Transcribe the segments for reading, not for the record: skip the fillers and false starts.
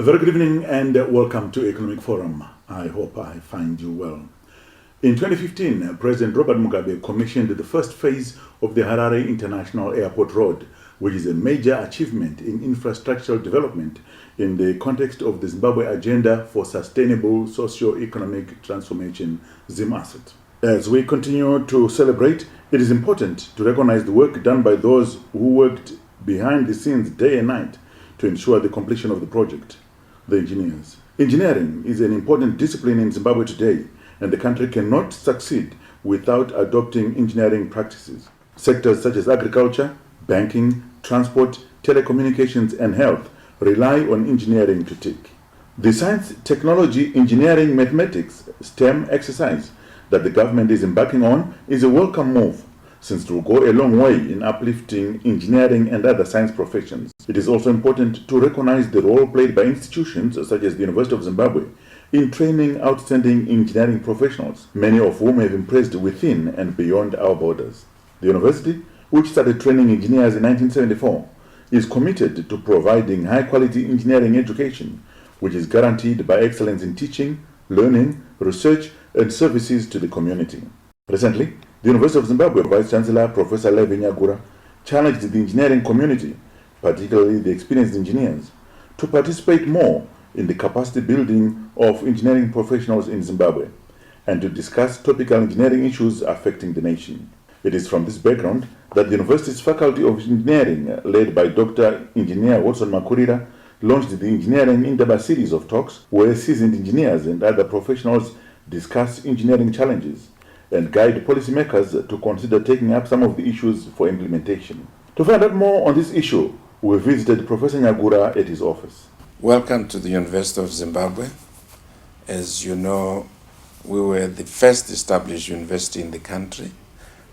A very good evening and welcome to Economic Forum. I hope I find you well. In 2015, President Robert Mugabe commissioned the first phase of the Harare International Airport Road, which is a major achievement in infrastructural development in the context of the Zimbabwe Agenda for Sustainable Socio-Economic Transformation, ZIMAST. As we continue to celebrate, it is important to recognize the work done by those who worked behind the scenes day and night to ensure the completion of the project, the engineers. Engineering is an important discipline in Zimbabwe today, and the country cannot succeed without adopting engineering practices. Sectors such as agriculture, banking, transport, telecommunications, and health rely on engineering to tick. The science, technology, engineering, mathematics STEM exercise that the government is embarking on is a welcome move, since it will go a long way in uplifting engineering and other science professions. It is also important to recognize the role played by institutions such as the University of Zimbabwe in training outstanding engineering professionals, many of whom have impressed within and beyond our borders. The university, which started training engineers in 1974, is committed to providing high-quality engineering education, which is guaranteed by excellence in teaching, learning, research, and services to the community. Recently, the University of Zimbabwe Vice-Chancellor Professor Levi Nyagura challenged the engineering community, particularly the experienced engineers, to participate more in the capacity building of engineering professionals in Zimbabwe and to discuss topical engineering issues affecting the nation. It is from this background that the university's Faculty of Engineering, led by Dr. Engineer Watson Makurira, launched the Engineering Indaba series of talks where seasoned engineers and other professionals discuss engineering challenges and guide policymakers to consider taking up some of the issues for implementation. To find out more on this issue, we visited Professor Nyagura at his office. Welcome to the University of Zimbabwe. As you know, we were the first established university in the country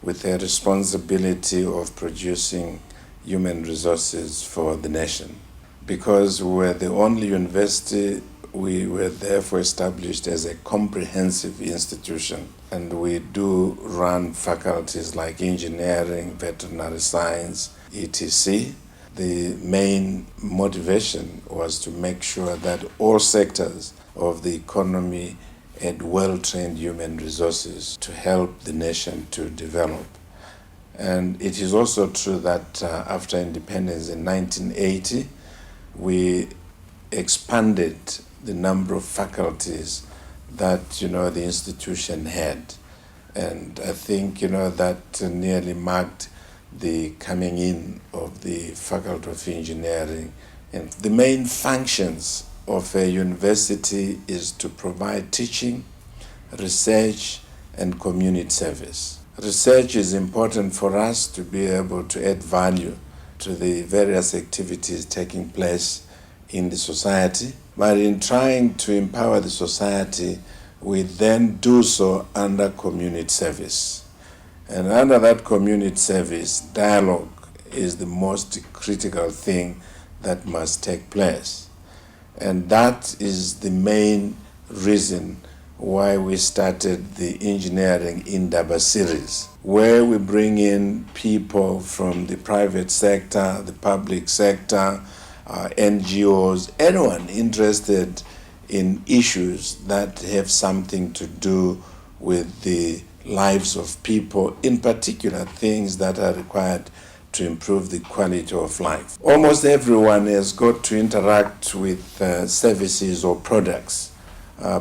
with a responsibility of producing human resources for the nation. Because we were the only university, we were therefore established as a comprehensive institution, and we do run faculties like engineering, veterinary science, etc. The main motivation was to make sure that all sectors of the economy had well-trained human resources to help the nation to develop. And it is also true that after independence in 1980, we expanded the number of faculties that the institution had, and I think that nearly marked the coming in of the Faculty of Engineering. And the main functions of a university is to provide teaching, research, and community service. Research is important for us to be able to add value to the various activities taking place in the society, but in trying to empower the society, we then do so under community service. And under that community service, dialogue is the most critical thing that must take place. And that is the main reason why we started the Engineering Indaba series, where we bring in people from the private sector, the public sector, NGOs, anyone interested in issues that have something to do with the lives of people, in particular things that are required to improve the quality of life. Almost everyone has got to interact with services or products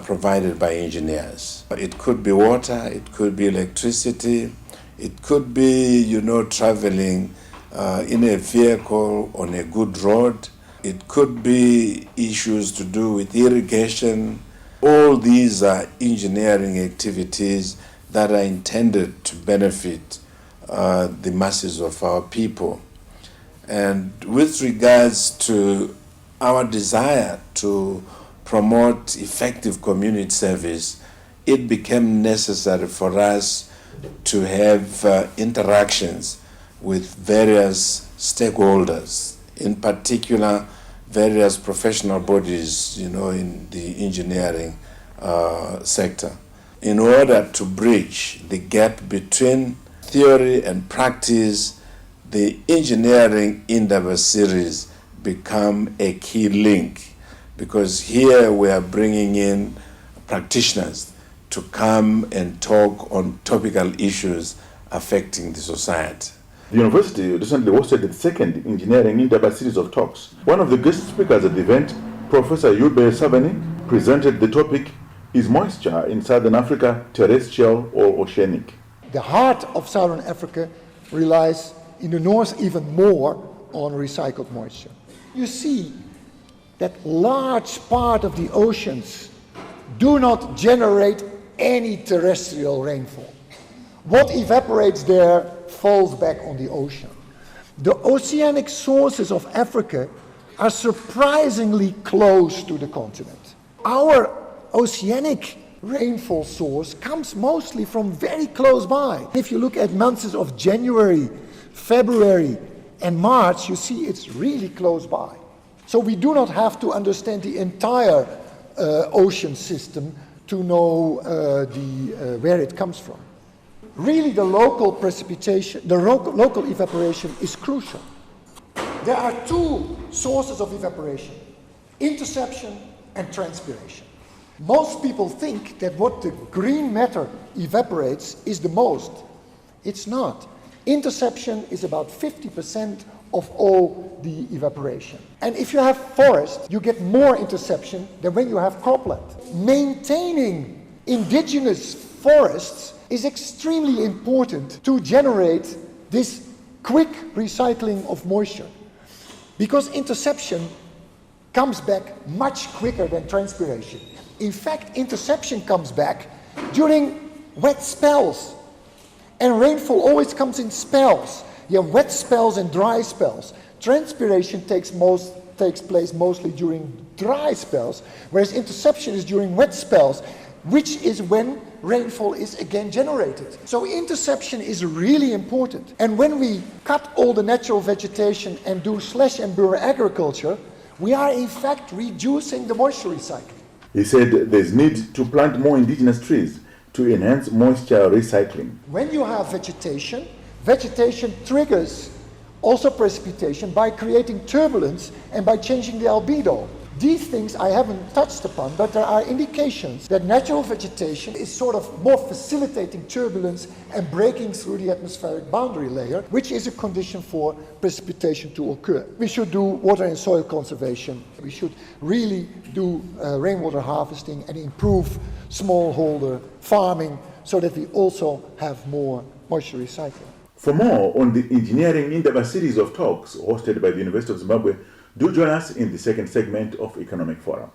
provided by engineers. It could be water, it could be electricity, it could be, traveling in a vehicle on a good road. It could be issues to do with irrigation. All these are engineering activities that are intended to benefit the masses of our people. And with regards to our desire to promote effective community service, it became necessary for us to have interactions with various stakeholders, in particular various professional bodies, in the engineering sector, in order to bridge the gap between theory and practice. The Engineering Indaba series become a key link because here we are bringing in practitioners to come and talk on topical issues affecting the society. The university recently hosted the second Engineering Indaba series of talks. One of the guest speakers at the event, Professor Yube Savani, presented the topic, "Is moisture in Southern Africa terrestrial or oceanic?" The heart of Southern Africa relies in the north even more on recycled moisture. You see that large part of the oceans do not generate any terrestrial rainfall. What evaporates there falls back on the ocean. The oceanic sources of Africa are surprisingly close to the continent. Our oceanic rainfall source comes mostly from very close by. If you look at months of January, February, and March, you see it's really close by. So we do not have to understand the entire ocean system to know where it comes from. Really, the local precipitation, the local evaporation is crucial. There are two sources of evaporation: interception and transpiration. Most people think that what the green matter evaporates is the most. It's not. Interception is about 50% of all the evaporation. And if you have forest, you get more interception than when you have cropland. Maintaining indigenous forests is extremely important to generate this quick recycling of moisture, because interception comes back much quicker than transpiration. In fact, interception comes back during wet spells, and rainfall always comes in spells. You have wet spells and dry spells. Transpiration takes place mostly during dry spells, whereas interception is during wet spells, which is when rainfall is again generated. So interception is really important. And when we cut all the natural vegetation and do slash and burn agriculture, we are in fact reducing the moisture recycling. He said there's need to plant more indigenous trees to enhance moisture recycling. When you have vegetation, vegetation triggers also precipitation by creating turbulence and by changing the albedo. These things I haven't touched upon, but there are indications that natural vegetation is sort of more facilitating turbulence and breaking through the atmospheric boundary layer, which is a condition for precipitation to occur. We should do water and soil conservation. We should really do rainwater harvesting and improve smallholder farming so that we also have more moisture recycling. For more on the Engineering Indaba series of talks hosted by the University of Zimbabwe, do join us in the second segment of Economic Forum.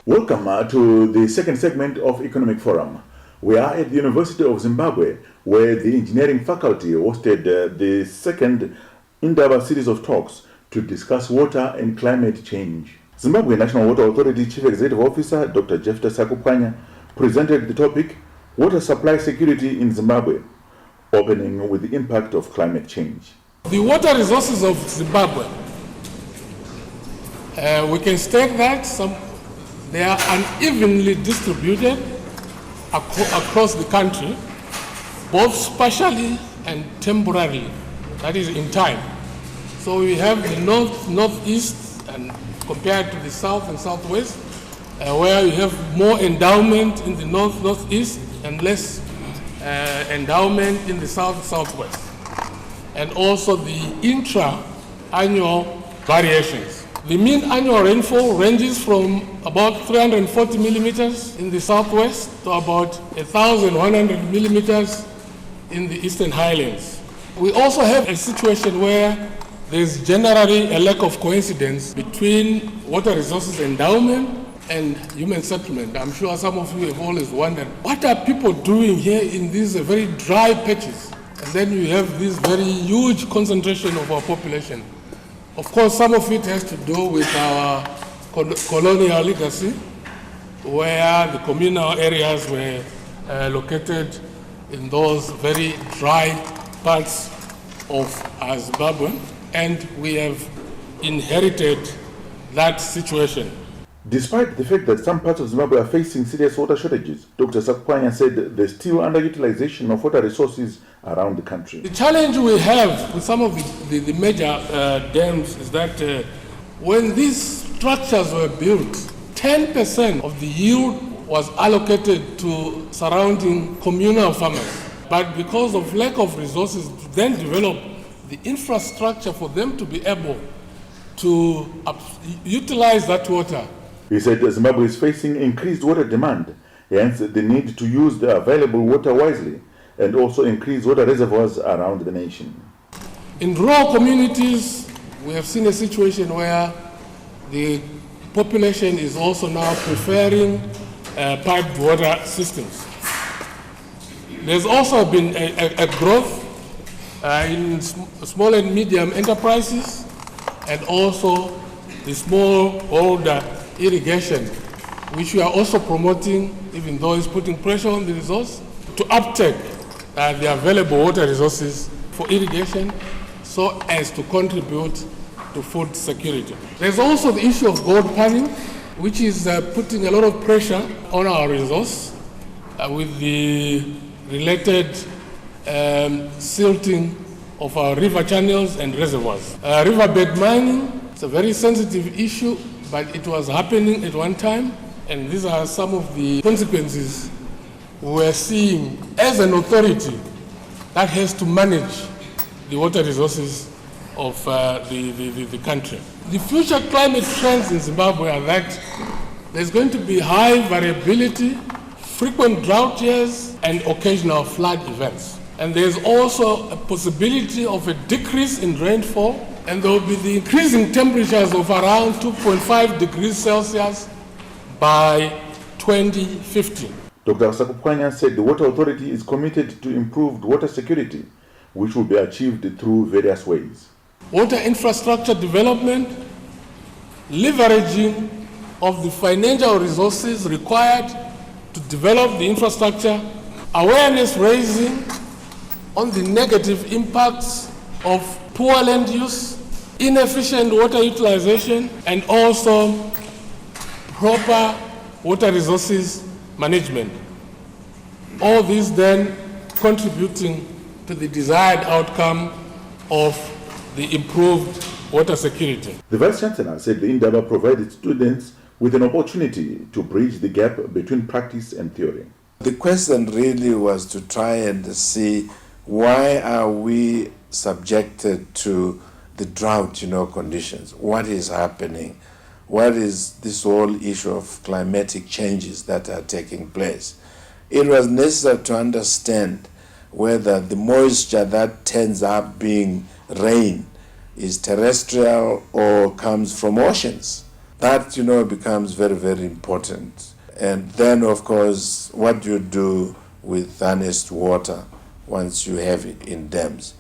Welcome to the second segment of Economic Forum. We are at the University of Zimbabwe, where the engineering faculty hosted the second Indaba series of talks to discuss water and climate change. Zimbabwe National Water Authority Chief Executive Officer Dr. Jefter Sakupanya presented the topic, Water Supply Security in Zimbabwe, opening with the impact of climate change. The water resources of Zimbabwe, we can state that they are unevenly distributed across the country, both spatially and temporarily, that is in time. So we have the northeast and compared to the south and southwest, where you have more endowment in the northeast and less endowment in the southwest. And also the intra-annual variations. The mean annual rainfall ranges from about 340 millimeters in the southwest to about 1,100 millimeters in the eastern highlands. We also have a situation where there's generally a lack of coincidence between water resources endowment and human settlement. I'm sure some of you have always wondered, what are people doing here in these very dry patches? And then you have this very huge concentration of our population. Of course, some of it has to do with our colonial legacy, where the communal areas were located in those very dry parts of Zimbabwe. and we have inherited that situation. Despite the fact that some parts of Zimbabwe are facing serious water shortages, Dr. Sakukwanya said there's still underutilization of water resources around the country. The challenge we have with some of the major dams is that when these structures were built, 10% of the yield was allocated to surrounding communal farmers. But because of lack of resources, to then develop the infrastructure for them to be able to utilize that water. He said Zimbabwe is facing increased water demand, hence the need to use the available water wisely and also increase water reservoirs around the nation. In rural communities, we have seen a situation where the population is also now preferring piped water systems. There's also been a growth in small and medium enterprises and also the smallholder irrigation, which we are also promoting, even though it's putting pressure on the resource, to uptake the available water resources for irrigation so as to contribute to food security. There's also the issue of gold panning, which is putting a lot of pressure on our resource with the related silting of our river channels and reservoirs. Riverbed mining, it's a very sensitive issue, but it was happening at one time, and these are some of the consequences we're seeing as an authority that has to manage the water resources of the country. The future climate trends in Zimbabwe are that there's going to be high variability, frequent drought years, and occasional flood events. And there's also a possibility of a decrease in rainfall, and there will be the increasing temperatures of around 2.5 degrees Celsius by 2050. Dr. Sakukwanya said the Water Authority is committed to improved water security, which will be achieved through various ways. Water infrastructure development, leveraging of the financial resources required to develop the infrastructure, awareness raising on the negative impacts of poor land use, inefficient water utilization, and also proper water resources management. All these then contributing to the desired outcome of the improved water security. The Vice Chancellor said the Indaba provided students with an opportunity to bridge the gap between practice and theory. The question really was to try and see why are we subjected to the drought, conditions? What is happening? What is this whole issue of climatic changes that are taking place? It was necessary to understand whether the moisture that turns up being rain is terrestrial or comes from oceans. That, becomes very, very important. And then, of course, what do you do with harnessed water once you have it in dams?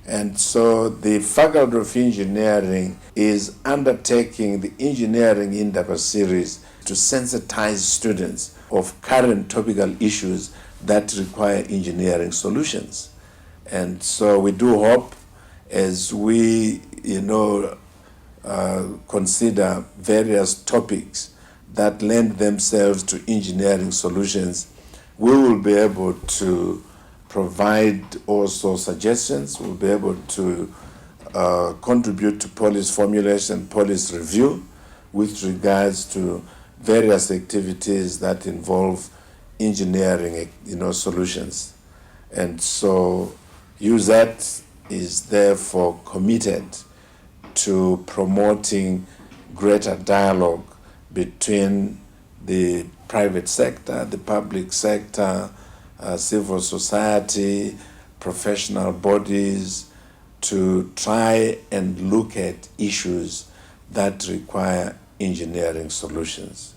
And so the Faculty of Engineering is undertaking the Engineering Indaba series to sensitize students of current topical issues that require engineering solutions. And so we do hope, as we, consider various topics that lend themselves to engineering solutions, we will be able to provide also suggestions. We'll be able to contribute to policy formulation, policy review with regards to various activities that involve engineering, solutions. And so UZAT is therefore committed to promoting greater dialogue between the private sector, the public sector, civil society, professional bodies, to try and look at issues that require engineering solutions.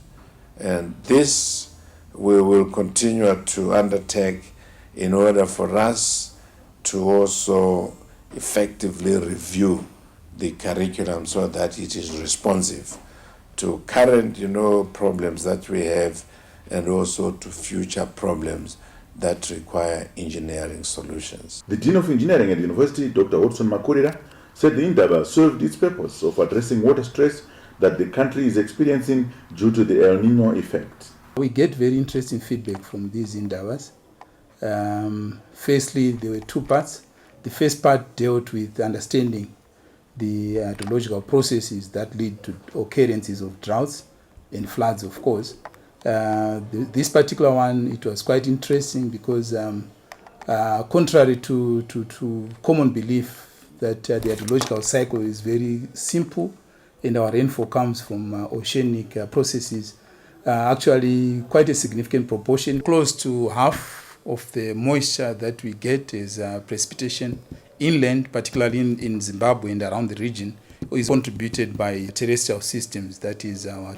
And this we will continue to undertake in order for us to also effectively review the curriculum so that it is responsive to current, problems that we have and also to future problems that require engineering solutions. The Dean of Engineering at the University, Dr. Hodson Makurira, said the Indaba served its purpose of addressing water stress that the country is experiencing due to the El Nino effect. We get very interesting feedback from these Indabas. Firstly, there were two parts. The first part dealt with understanding the hydrological processes that lead to occurrences of droughts and floods, of course. This particular one, it was quite interesting because contrary to common belief that the hydrological cycle is very simple and our rainfall comes from oceanic processes, actually quite a significant proportion, close to half of the moisture that we get is precipitation inland, particularly in Zimbabwe and around the region, is contributed by terrestrial systems, that is our